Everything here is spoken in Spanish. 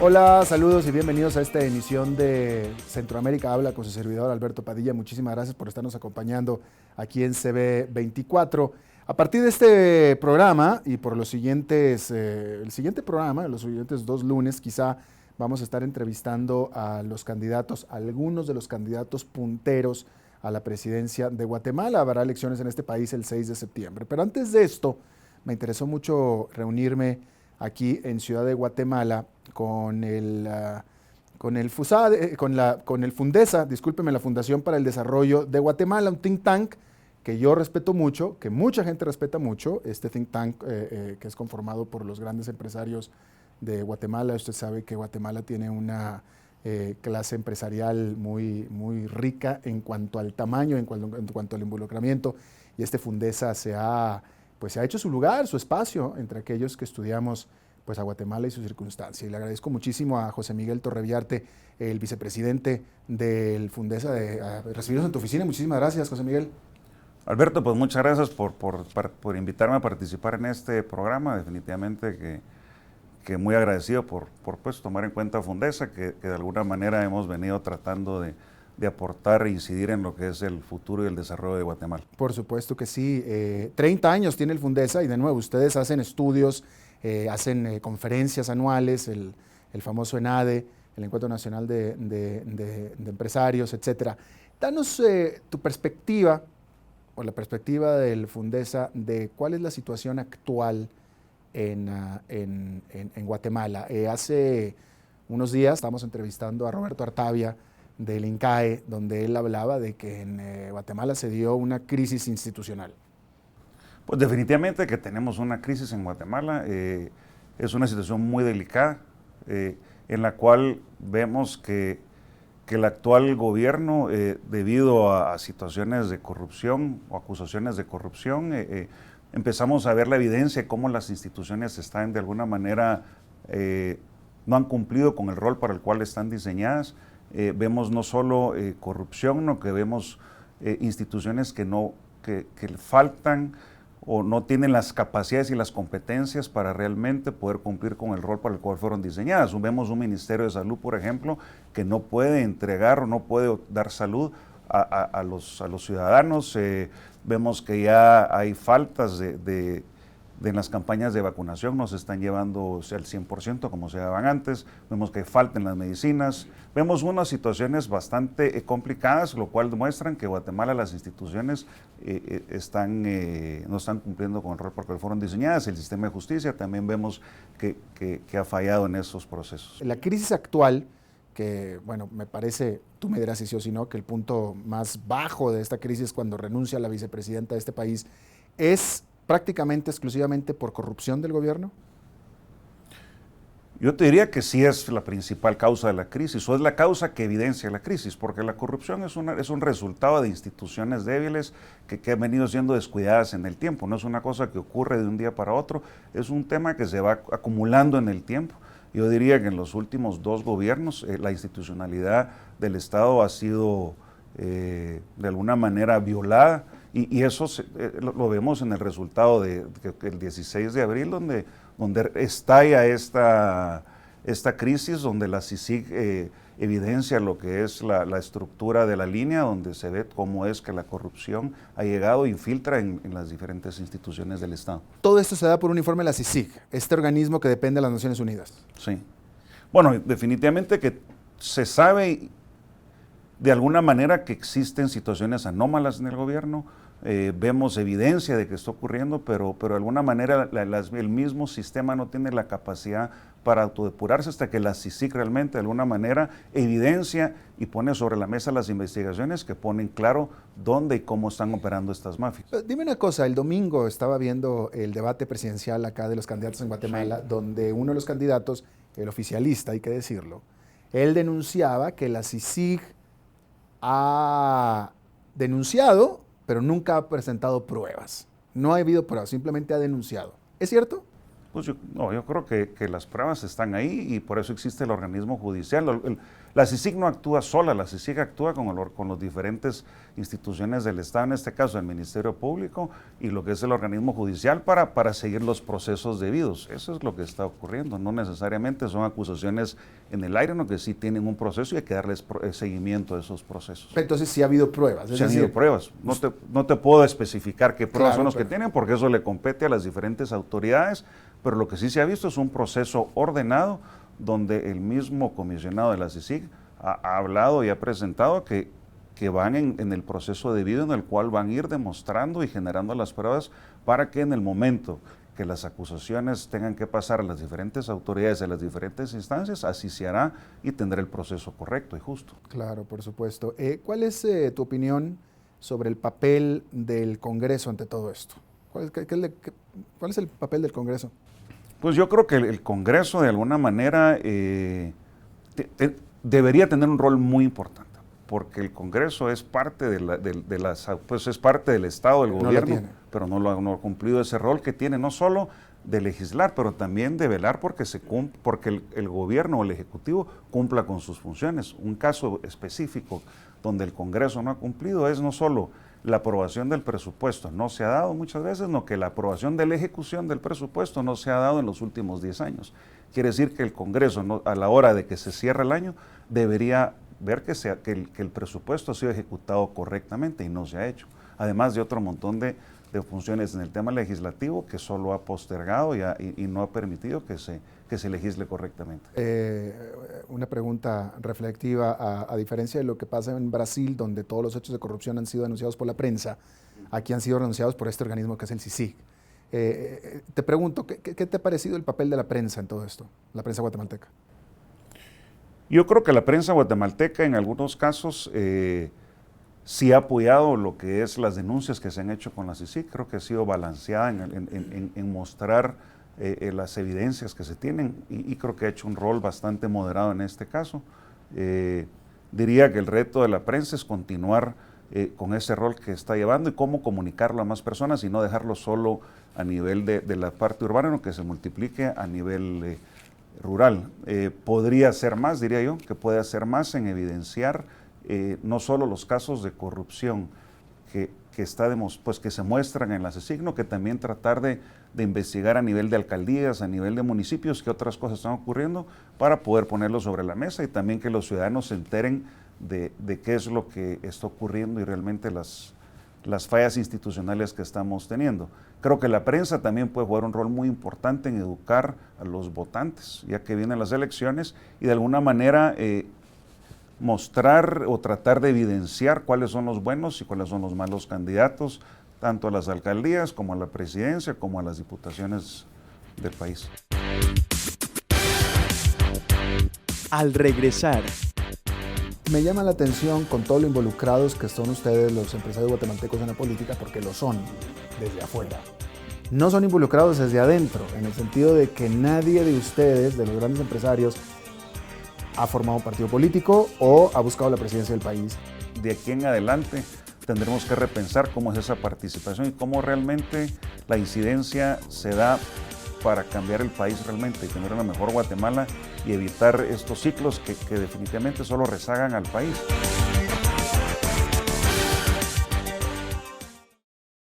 Hola, saludos y bienvenidos a esta emisión de Centroamérica Habla con su servidor Alberto Padilla. Muchísimas gracias por estarnos acompañando aquí en CB24. A partir de este programa y por los siguientes, el siguiente programa, los siguientes 2 lunes, quizá vamos a estar entrevistando a los candidatos, algunos de los candidatos punteros a la presidencia de Guatemala. Habrá elecciones en este país el 6 de septiembre. Pero antes de esto, me interesó mucho reunirme aquí en Ciudad de Guatemala con el FUSAD, con el Fundesa, discúlpeme, la Fundación para el Desarrollo de Guatemala, un think tank que yo respeto mucho, que mucha gente respeta mucho, este think tank que es conformado por los grandes empresarios de Guatemala. Usted sabe que Guatemala tiene una clase empresarial muy, muy rica en cuanto al tamaño, en cuanto al involucramiento, y este Fundesa se ha hecho su lugar, su espacio entre aquellos que estudiamos a Guatemala y sus circunstancias. Y le agradezco muchísimo a José Miguel Torreviarte, el vicepresidente del Fundesa, de recibirnos en tu oficina. Muchísimas gracias, José Miguel. Alberto, pues muchas gracias por invitarme a participar en este programa. Definitivamente que muy agradecido por pues, tomar en cuenta a Fundesa, que de alguna manera hemos venido tratando de aportar e incidir en lo que es el futuro y el desarrollo de Guatemala. Por supuesto que sí. 30 años tiene el Fundesa y de nuevo, ustedes hacen estudios, hacen conferencias anuales, el famoso ENADE, el Encuentro Nacional de Empresarios, etcétera. Danos tu perspectiva, o la perspectiva del Fundesa, de cuál es la situación actual en Guatemala. Hace unos días estábamos entrevistando a Roberto Artavia, del INCAE, donde él hablaba de que en Guatemala se dio una crisis institucional. Pues definitivamente que tenemos una crisis en Guatemala. Es una situación muy delicada, en la cual vemos que el actual gobierno, debido a situaciones de corrupción o acusaciones de corrupción, empezamos a ver la evidencia de cómo las instituciones están de alguna manera, no han cumplido con el rol para el cual están diseñadas. Vemos no solo corrupción, sino que vemos instituciones que faltan o no tienen las capacidades y las competencias para realmente poder cumplir con el rol para el cual fueron diseñadas. Vemos un Ministerio de Salud, por ejemplo, que no puede entregar o no puede dar salud a los ciudadanos. Vemos que ya hay faltas de en las campañas de vacunación, no se están llevando al 100% como se daban antes. Vemos que faltan las medicinas. Vemos unas situaciones bastante complicadas, lo cual demuestran que Guatemala, las instituciones no están cumpliendo con el rol por el que fueron diseñadas. El sistema de justicia también vemos que ha fallado en esos procesos. La crisis actual, que bueno, me parece, tú me dirás si sí o si no, que el punto más bajo de esta crisis cuando renuncia la vicepresidenta de este país, es prácticamente exclusivamente por corrupción del gobierno. Yo te diría que sí es la principal causa de la crisis, o es la causa que evidencia la crisis, porque la corrupción es un resultado de instituciones débiles que han venido siendo descuidadas en el tiempo. No es una cosa que ocurre de un día para otro, es un tema que se va acumulando en el tiempo. Yo diría que en los últimos 2 gobiernos la institucionalidad del Estado ha sido de alguna manera violada, y eso lo vemos en el resultado del 16 de abril, donde estalla esta crisis, donde la CICIG evidencia lo que es la estructura de la línea, donde se ve cómo es que la corrupción ha llegado e infiltra en las diferentes instituciones del Estado. Todo esto se da por un informe de la CICIG, este organismo que depende de las Naciones Unidas. Sí. Bueno, definitivamente que se sabe de alguna manera que existen situaciones anómalas en el gobierno. Vemos evidencia de que está ocurriendo, pero de alguna manera el mismo sistema no tiene la capacidad para autodepurarse hasta que la CICIG realmente de alguna manera evidencia y pone sobre la mesa las investigaciones que ponen claro dónde y cómo están operando estas mafias. Dime una cosa, el domingo estaba viendo el debate presidencial acá de los candidatos en Guatemala, sí, donde uno de los candidatos, el oficialista, hay que decirlo, él denunciaba que la CICIG ha denunciado, pero nunca ha presentado pruebas. No ha habido pruebas, simplemente ha denunciado. ¿Es cierto? Pues yo creo que las pruebas están ahí y por eso existe el organismo judicial. La CICIG no actúa sola, la CICIG actúa con las diferentes instituciones del Estado, en este caso el Ministerio Público y lo que es el organismo judicial para seguir los procesos debidos. Eso es lo que está ocurriendo, no necesariamente son acusaciones en el aire, sino que sí tienen un proceso y hay que darles seguimiento a esos procesos. Entonces sí ha habido pruebas. Sí han habido pruebas. No te puedo especificar qué pruebas son los que tienen porque eso le compete a las diferentes autoridades, pero lo que sí se ha visto es un proceso ordenado donde el mismo comisionado de la CICIG ha hablado y ha presentado que van en el proceso debido en el cual van a ir demostrando y generando las pruebas para que en el momento que las acusaciones tengan que pasar a las diferentes autoridades, a las diferentes instancias, así se hará y tendrá el proceso correcto y justo. Claro, por supuesto. ¿Cuál es tu opinión sobre el papel del Congreso ante todo esto? ¿Cuál es el papel del Congreso? Pues yo creo que el Congreso de alguna manera debería tener un rol muy importante, porque el Congreso es parte es parte del Estado, del gobierno, pero no ha cumplido ese rol que tiene, no solo de legislar, pero también de velar porque el gobierno o el Ejecutivo cumpla con sus funciones. Un caso específico donde el Congreso no ha cumplido es no solo la aprobación del presupuesto, no se ha dado muchas veces, sino que la aprobación de la ejecución del presupuesto no se ha dado en los últimos 10 años. Quiere decir que el Congreso, a la hora de que se cierre el año, debería ver que el presupuesto ha sido ejecutado correctamente y no se ha hecho. Además de otro montón de funciones en el tema legislativo que solo ha postergado y no ha permitido que se legisle correctamente. Una pregunta reflexiva, a diferencia de lo que pasa en Brasil, donde todos los hechos de corrupción han sido denunciados por la prensa, aquí han sido denunciados por este organismo que es el CICIG. Te pregunto, ¿qué te ha parecido el papel de la prensa en todo esto, la prensa guatemalteca? Yo creo que la prensa guatemalteca en algunos casos sí ha apoyado lo que es las denuncias que se han hecho con la CICIG. Creo que ha sido balanceada en mostrar las evidencias que se tienen y creo que ha hecho un rol bastante moderado en este caso. Diría que el reto de la prensa es continuar con ese rol que está llevando y cómo comunicarlo a más personas y no dejarlo solo a nivel de la parte urbana, sino que se multiplique a nivel rural. Podría ser más, diría yo, que puede hacer más en evidenciar no solo los casos de corrupción que se muestran en la CICIG, sino que también tratar de investigar a nivel de alcaldías, a nivel de municipios, qué otras cosas están ocurriendo para poder ponerlo sobre la mesa y también que los ciudadanos se enteren de qué es lo que está ocurriendo y realmente las fallas institucionales que estamos teniendo. Creo que la prensa también puede jugar un rol muy importante en educar a los votantes, ya que vienen las elecciones, y de alguna manera mostrar o tratar de evidenciar cuáles son los buenos y cuáles son los malos candidatos, tanto a las alcaldías como a la presidencia, como a las diputaciones del país. Al regresar, me llama la atención con todo lo involucrados que son ustedes, los empresarios guatemaltecos, en la política, porque lo son desde afuera. No son involucrados desde adentro, en el sentido de que nadie de ustedes, de los grandes empresarios, ha formado un partido político o ha buscado la presidencia del país. De aquí en adelante tendremos que repensar cómo es esa participación y cómo realmente la incidencia se da para cambiar el país realmente y tener una mejor Guatemala y evitar estos ciclos que definitivamente solo rezagan al país.